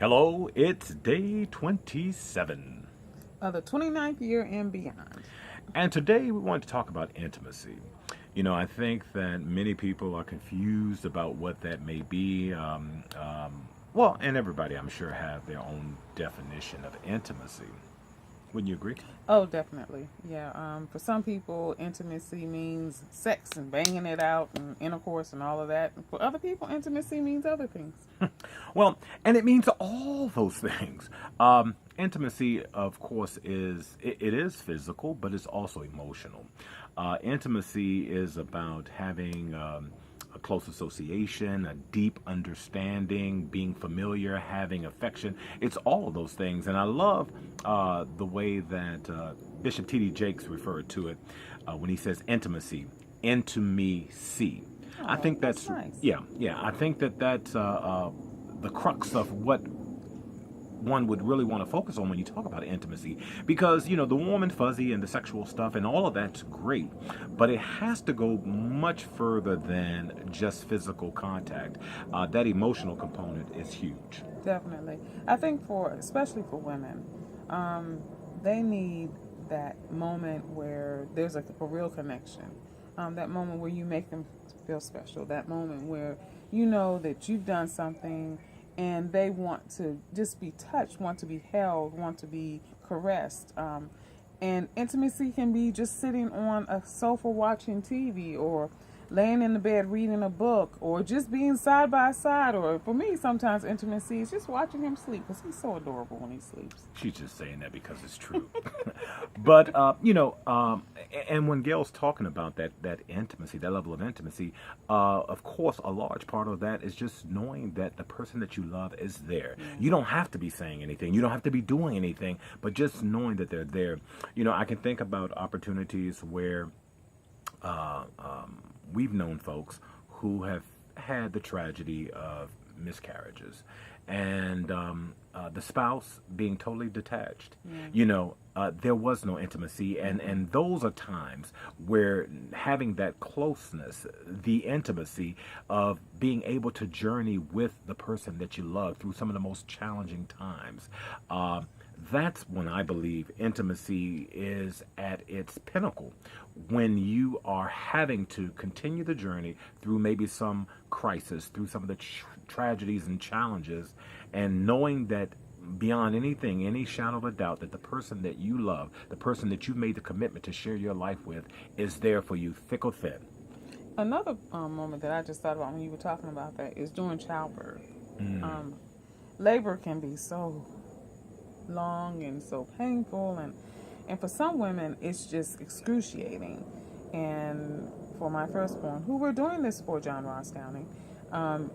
Hello, it's day 27. The 29th year and beyond. And today we want to talk about intimacy. I think that many people are confused about what that may be. And everybody, I'm sure, have their own definition of intimacy. Wouldn't you agree? Oh, definitely. Yeah. For some people, intimacy means sex and banging it out and intercourse and all of that. For other people, intimacy means other things. Well, and it means all those things. Intimacy, of course, it is physical, but it's also emotional. Intimacy is about having a close association, a deep understanding, being familiar, having affection. It's all of those things, and I love the way that Bishop T.D. Jakes referred to it when he says intimacy, intimacy. I Oh, think that's that's nice. yeah. I think that that's the crux of what one would really want to focus on when you talk about intimacy, because the warm and fuzzy and the sexual stuff and all of that's great, but it has to go much further than just physical contact. That emotional component is huge. Definitely. I think especially for women, they need that moment where there's a real connection. That moment where you make them feel special. That moment where you know that you've done something and they want to just be touched, want to be held, want to be caressed. And intimacy can be just sitting on a sofa watching TV, or laying in the bed reading a book, or just being side by side. Or for me, sometimes intimacy is just watching him sleep, because he's so adorable when he sleeps. She's just saying that because it's true. But and when Gail's talking about that intimacy, that level of intimacy, of course, a large part of that is just knowing that the person that you love is there. Yeah. You don't have to be saying anything. You don't have to be doing anything, but just knowing that they're there. I can think about opportunities where we've known folks who have had the tragedy of miscarriages, and the spouse being totally detached. There was no intimacy, and those are times where having that closeness, the intimacy of being able to journey with the person that you love through some of the most challenging times. That's when I believe intimacy is at its pinnacle, when you are having to continue the journey through maybe some crisis, through some of the tragedies and challenges, and knowing that beyond anything, any shadow of a doubt, that the person that you love, the person that you've made the commitment to share your life with, is there for you, thick or thin. Another moment that I just thought about when you were talking about that is during childbirth. Labor can be so long and so painful, and for some women it's just excruciating. And for my firstborn, who we're doing this for, John Ross County,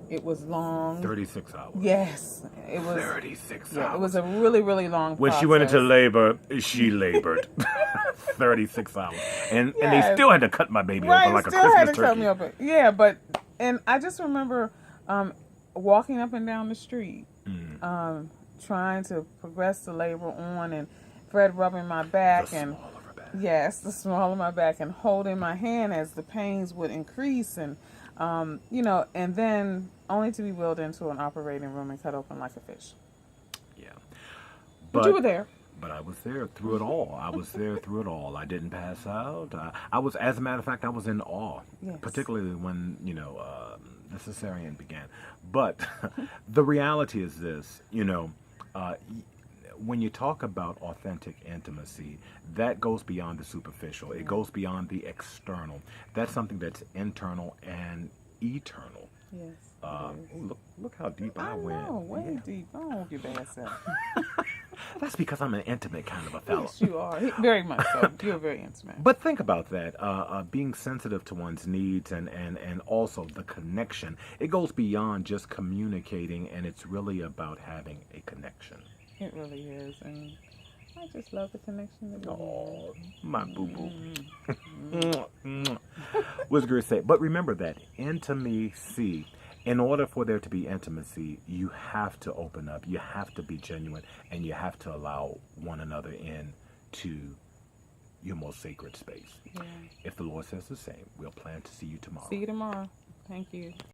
it was long. 36 hours. Yes, it was 36 yeah, hours. it was a really, really long When process. she went into labor, she labored 36 hours. And they Yes. still had to cut my baby Right, open like a still had Christmas to cut turkey. me open. Yeah, but and I just remember walking up and down the street, trying to progress the labor on, and Fred rubbing my back, The and small of her back. yes, the small of my back, and holding my hand as the pains would increase, and and then only to be wheeled into an operating room and cut open like a fish. Yeah. But you were there. But I was there through it all. I was there through it all. I didn't pass out. I was, as a matter of fact, I was in awe, Yes. particularly when, the cesarean began. But the reality is this, when you talk about authentic intimacy, that goes beyond the superficial. It goes beyond the external. That's something that's internal and eternal. Yes. Look how deep I I went. know, way Yeah. deep. I don't give bad self. That's because I'm an intimate kind of a fellow. Yes, you are. Very much so. You're very intimate. But think about that, being sensitive to one's needs, and also the connection. It goes beyond just communicating, and it's really about having a connection. It really is, and I just love the connection that we Oh, my boo-boo. What's good to say? But remember that intimacy, in order for there to be intimacy, you have to open up, you have to be genuine, and you have to allow one another in to your most sacred space. have. Yeah. If the Lord says the same, we'll plan to see you tomorrow. See you tomorrow. Thank you.